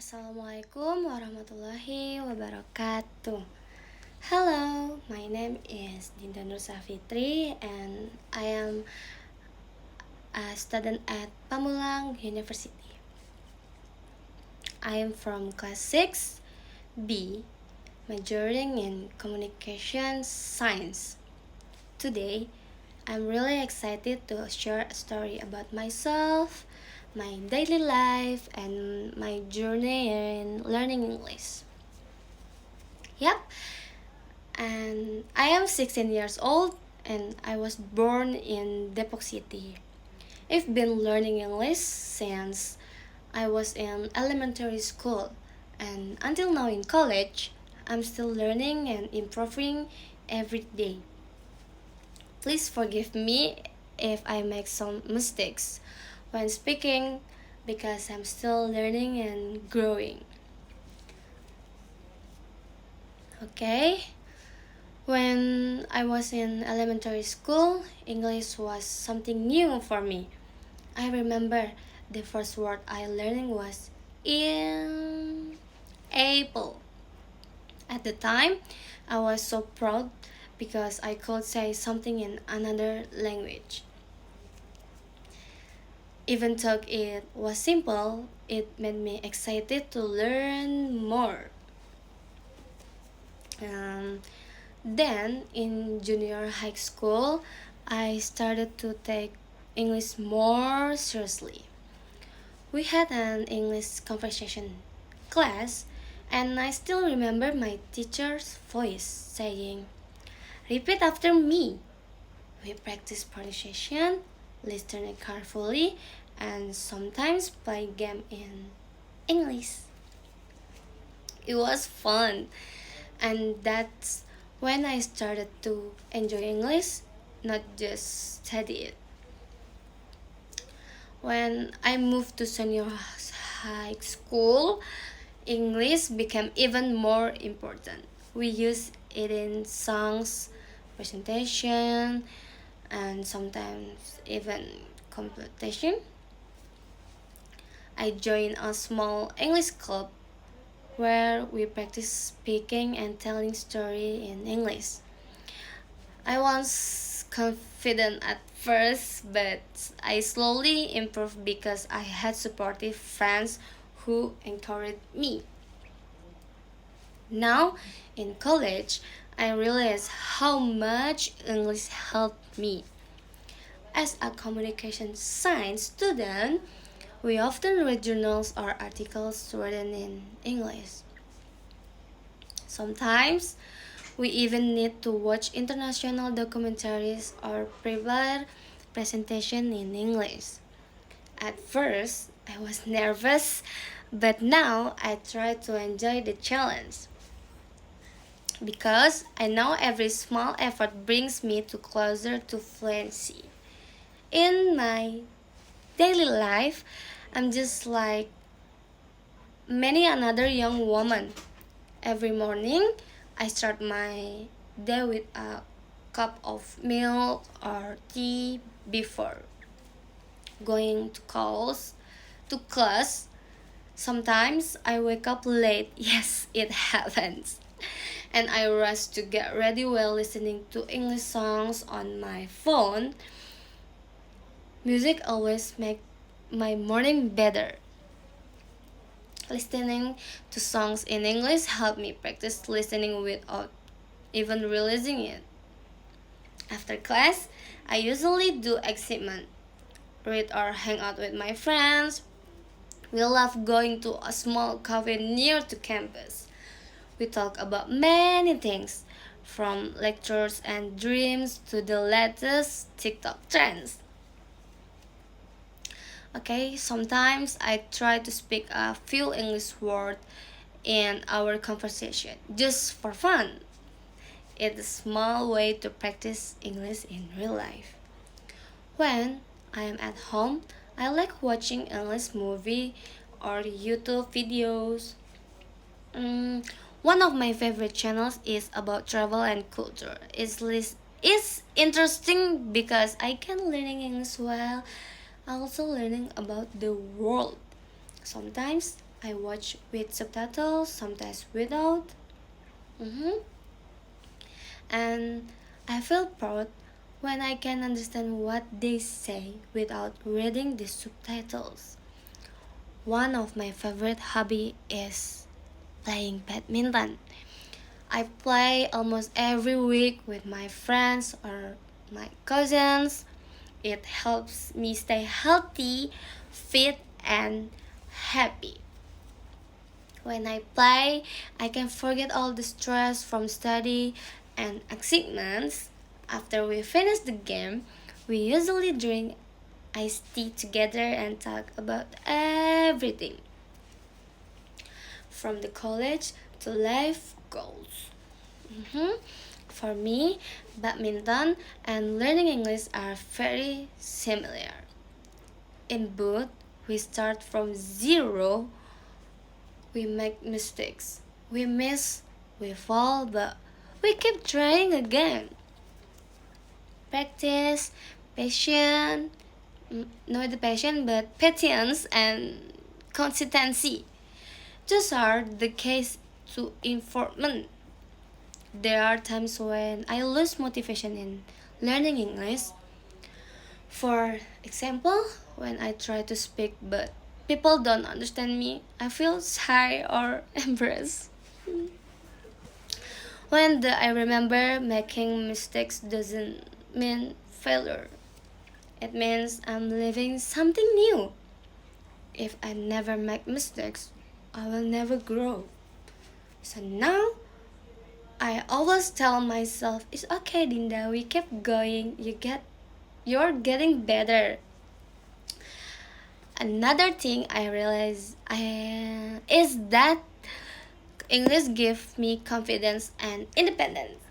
Assalamualaikum warahmatullahi wabarakatuh. Hello, my name is Dinda Nur Safitri and I am a student at Pamulang University. I am from class 6B, majoring in communication science. Today, I'm really excited to share a story about myself, my daily life, and my journey in learning English. Yep, and I am 16 years old and I was born in Depok City. I've been learning English since I was in elementary school, and until now in college, I'm still learning and improving every day. Please forgive me if I make some mistakes when speaking because I'm still learning and growing. Okay? When I was in elementary school, English was something new for me. I remember the first word I learned was in apple. At the time, I was so proud because I could say something in another language. Even though it was simple, it made me excited to learn more. Um, then, in junior high school, I started to take English more seriously. We had an English conversation class, and I still remember my teacher's voice saying, "Repeat after me." We practiced pronunciation, listening carefully, and sometimes play game in English. It was fun, and that's when I started to enjoy English, not just study it. When I moved to senior high school, English became even more important. We use it in songs, presentation, and sometimes even competition. I joined a small English club where we practice speaking and telling story in English. I was confident at first, but I slowly improved because I had supportive friends who encouraged me. Now, in college, I realized how much English helped me. As a communication science student, we often read journals or articles written in English. Sometimes, we even need to watch international documentaries or prepare presentation in English. At first, I was nervous, but now I try to enjoy the challenge because I know every small effort brings me to closer to fluency. In my daily life, I'm just like many another young woman. Every morning, I start my day with a cup of milk or tea before going to class. Sometimes I wake up late. Yes, it happens. And I rush to get ready while listening to English songs on my phone. Music always makes my morning better. Listening to songs in English help me practice listening without even realizing it. After class, I usually do excitement, read or hang out with my friends. We love going to a small cafe near to campus. We talk about many things, from lectures and dreams to the latest TikTok trends. Okay, sometimes I try to speak a few English words in our conversation just for fun. It's a small way to practice English in real life. When I am at home, I like watching English movie or YouTube videos. One of my favorite channels is about travel and culture. It's interesting because I can learning English while also learning about the world. Sometimes I watch with subtitles, sometimes without. Mhm. And I feel proud when I can understand what they say without reading the subtitles. One of my favorite hobby is playing badminton. I play almost every week with my friends or my cousins. It helps me stay healthy, fit, and happy. When I play, I can forget all the stress from study and assignments. After we finish the game, we usually drink iced tea together and talk about everything from the college to life goals. Mhm. For me, badminton and learning English are very similar. In both, we start from zero. We make mistakes. We miss, we fall, but we keep trying again. Practice, patience, not the patience, but patience and consistency. Those are the case to informant. There are times when I lose motivation in learning English. For example, when I try to speak but people don't understand me, I feel shy or embarrassed. I remember making mistakes doesn't mean failure. It means I'm living something new. If I never make mistakes, I will never grow. So now I always tell myself, it's okay, Dinda, we keep going. You're getting better. Another thing I realize is that English gives me confidence and independence.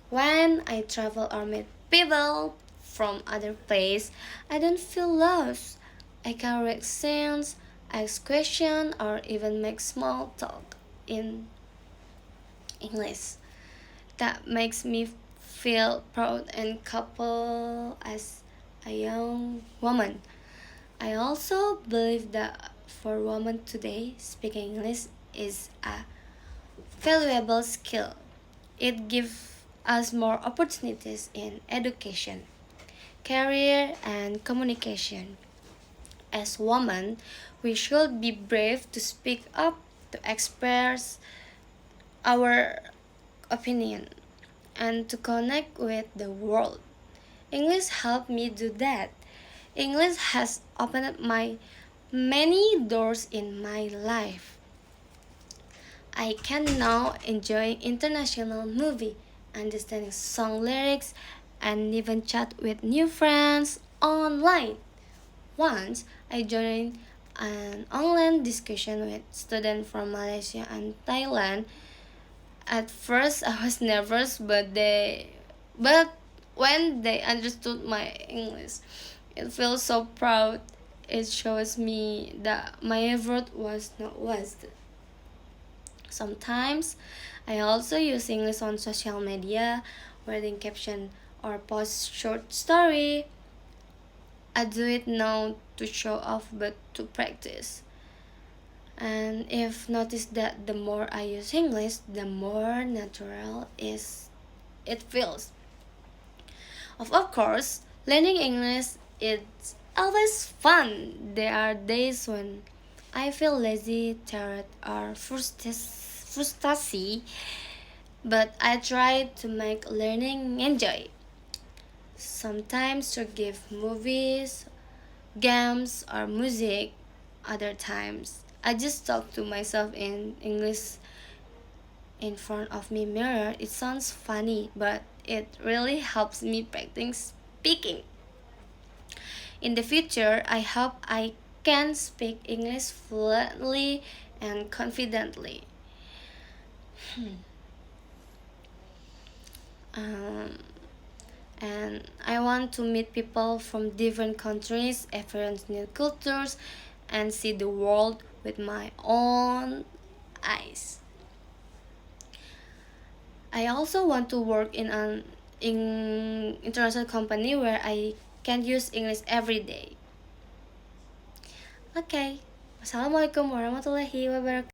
When I travel or meet people from other places, I don't feel lost. I can read sense, ask questions, or even make small talk in English. That makes me feel proud and couple as a young woman. I also believe that for women today, speaking English is a valuable skill. It gives us more opportunities in education, career, and communication. As women, we should be brave to speak up, to express our opinion, and to connect with the world. English helped me do that. English has opened my many doors in my life. I can now enjoy international movie, understanding song lyrics, and even chat with new friends online. Once I joined an online discussion with students from Malaysia and Thailand. At first I was nervous, but when they understood my English, it feels so proud. It shows me that my effort was not wasted. Sometimes I also use English on social media, writing caption or post short story. I do it now to show off but to practice. And if notice that the more I use English, the more natural is it feels. Of course, learning English is always fun. There are days when I feel lazy, tired, or frustrated, but I try to make learning enjoy. Sometimes to give movies, games, or music. Other times, I just talk to myself in English in front of me mirror. It sounds funny, but it really helps me practice speaking. In the future, I hope I can speak English fluently and confidently. Um, and I want to meet people from different countries, experience new cultures, and see the world with my own eyes. I also want to work in international company where I can use English every day. Okay, Wassalamualaikum warahmatullahi wabarakatuh.